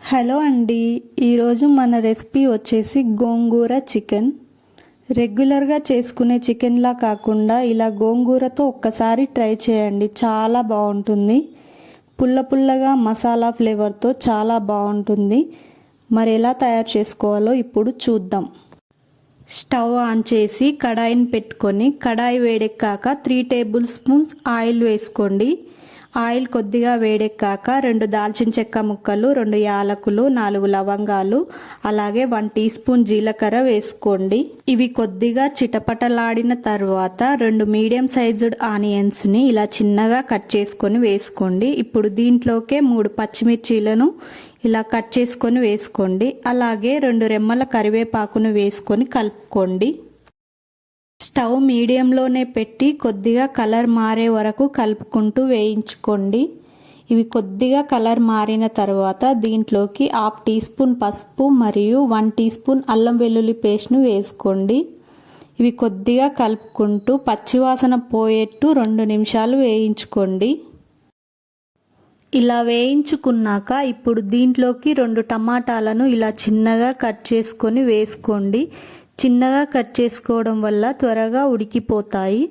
Hello అండి, ఈరోజు మన రెసిపీ వచ్చేసి గోంగూర చికెన్. రెగ్యులర్గా చేసుకునే చికెన్లా కాకుండా ఇలా గోంగూరతో ఒక్కసారి ట్రై చేయండి, చాలా బాగుంటుంది. పుల్ల పుల్లగా మసాలా ఫ్లేవర్తో చాలా బాగుంటుంది. మరి ఎలా తయారు చేసుకోవాలో ఇప్పుడు చూద్దాం. స్టవ్ ఆన్ చేసి కడాయిని పెట్టుకొని కడాయి వేడెక్కాక 3 టేబుల్ స్పూన్స్ ఆయిల్ వేసుకోండి. ఆయిల్ కొద్దిగా వేడెక్కాక 2 దాల్చిన చెక్క ముక్కలు, 2 యాలకులు, 4 లవంగాలు, అలాగే 1 టీ స్పూన్ జీలకర్ర వేసుకోండి. ఇవి కొద్దిగా చిటపటలాడిన తర్వాత 2 మీడియం సైజుడ్ ఆనియన్స్ని ఇలా చిన్నగా కట్ చేసుకొని వేసుకోండి. ఇప్పుడు దీంట్లోకే 3 పచ్చిమిర్చీలను ఇలా కట్ చేసుకొని వేసుకోండి. అలాగే 2 రెమ్మల కరివేపాకును వేసుకొని కలుపుకోండి. స్టవ్ మీడియంలోనే పెట్టి కొద్దిగా కలర్ మారే వరకు కలుపుకుంటూ వేయించుకోండి. ఇవి కొద్దిగా కలర్ మారిన తర్వాత దీంట్లోకి 1/2 టీ స్పూన్ పసుపు మరియు 1 టీ స్పూన్ అల్లం వెల్లుల్లి పేస్ట్ను వేసుకోండి. ఇవి కొద్దిగా కలుపుకుంటూ పచ్చివాసన పోయేట్టు 2 నిమిషాలు వేయించుకోండి. ఇలా వేయించుకున్నాక ఇప్పుడు దీంట్లోకి 2 టమాటాలను ఇలా చిన్నగా కట్ చేసుకొని వేసుకోండి. చిన్నగా కట్ చేసుకోవడం వల్ల త్వరగా ఉడికిపోతాయి.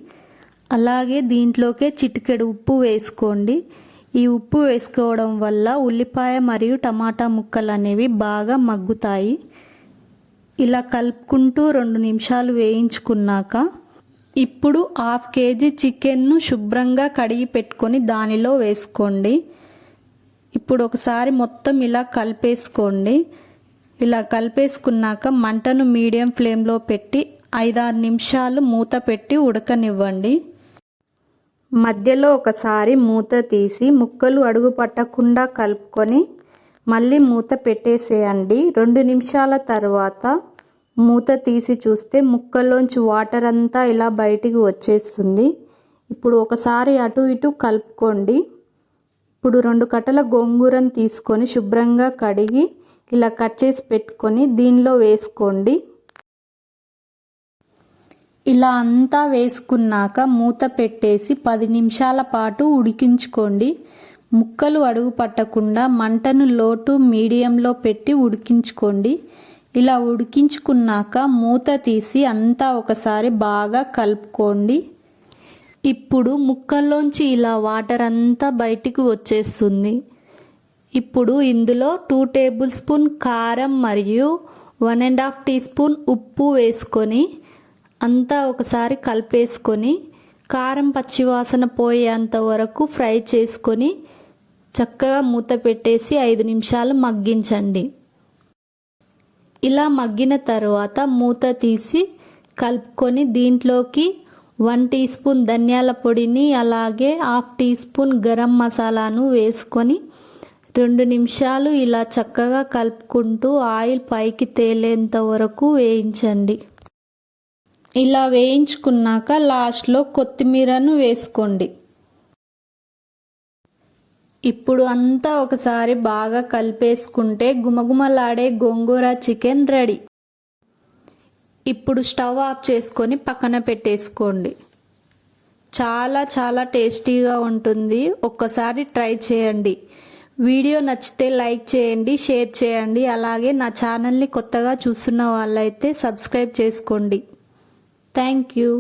అలాగే దీంట్లోకే చిటికెడు ఉప్పు వేసుకోండి. ఈ ఉప్పు వేసుకోవడం వల్ల ఉల్లిపాయ మరియు టమాటా ముక్కలు అనేవి బాగా మగ్గుతాయి. ఇలా కలుపుకుంటూ 2 నిమిషాలు వేయించుకున్నాక ఇప్పుడు 1/2 కేజీ చికెన్ను శుభ్రంగా కడిగి పెట్టుకొని దానిలో వేసుకోండి. ఇప్పుడు ఒకసారి మొత్తం ఇలా కలిపేసుకోండి. ఇలా కలిపేసుకున్నాక మంటను మీడియం ఫ్లేమ్లో పెట్టి 5-6 నిమిషాలు మూత పెట్టి ఉడకనివ్వండి. మధ్యలో ఒకసారి మూత తీసి ముక్కలు అడుగు పట్టకుండా కలుపుకొని మళ్ళీ మూత పెట్టేసేయండి. 2 నిమిషాల తర్వాత మూత తీసి చూస్తే ముక్కల్లోంచి వాటర్ అంతా ఇలా బయటికి వచ్చేస్తుంది. ఇప్పుడు ఒకసారి అటు ఇటు కలుపుకోండి. ఇప్పుడు 2 కట్టల గోంగూరను తీసుకొని శుభ్రంగా కడిగి ఇలా కట్ చేసి పెట్టుకొని దీనిలో వేసుకోండి. ఇలా అంతా వేసుకున్నాక మూత పెట్టేసి 10 నిమిషాల పాటు ఉడికించుకోండి. ముక్కలు అడుగు పట్టకుండా మంటను లో టు మీడియంలో పెట్టి ఉడికించుకోండి. ఇలా ఉడికించుకున్నాక మూత తీసి అంతా ఒకసారి బాగా కలుపుకోండి. ఇప్పుడు ముక్కల్లోంచి ఇలా వాటర్ అంతా బయటికి వచ్చేస్తుంది. ఇప్పుడు ఇందులో 2 టేబుల్ స్పూన్ కారం మరియు 1.5 టీ స్పూన్ ఉప్పు వేసుకొని అంతా ఒకసారి కలిపేసుకొని కారం పచ్చివాసన పోయేంత వరకు ఫ్రై చేసుకొని చక్కగా మూత పెట్టేసి 5 నిమిషాలు మగ్గించండి. ఇలా మగ్గిన తర్వాత మూత తీసి కలుపుకొని దీంట్లోకి 1 టీ స్పూన్ ధనియాల పొడిని అలాగే 1/2 టీ స్పూన్ గరం మసాలాను వేసుకొని 2 నిమిషాలు ఇలా చక్కగా కలుపుకుంటూ ఆయిల్ పైకి తేలేంత వరకు వేయించండి. ఇలా వేయించుకున్నాక లాస్ట్లో కొత్తిమీరను వేసుకోండి. ఇప్పుడు అంతా ఒకసారి బాగా కలిపేసుకుంటే గుమగుమలాడే గోంగూర చికెన్ రెడీ. ఇప్పుడు స్టవ్ ఆఫ్ చేసుకొని పక్కన పెట్టేసుకోండి. చాలా చాలా టేస్టీగా ఉంటుంది. ఒక్కసారి ట్రై చేయండి. వీడియో నచ్చితే లైక్ చేయండి, షేర్ చేయండి. అలాగే నా ఛానల్ని కొత్తగా చూస్తున్న వాళ్ళైతే సబ్స్క్రైబ్ చేసుకోండి. Thank you.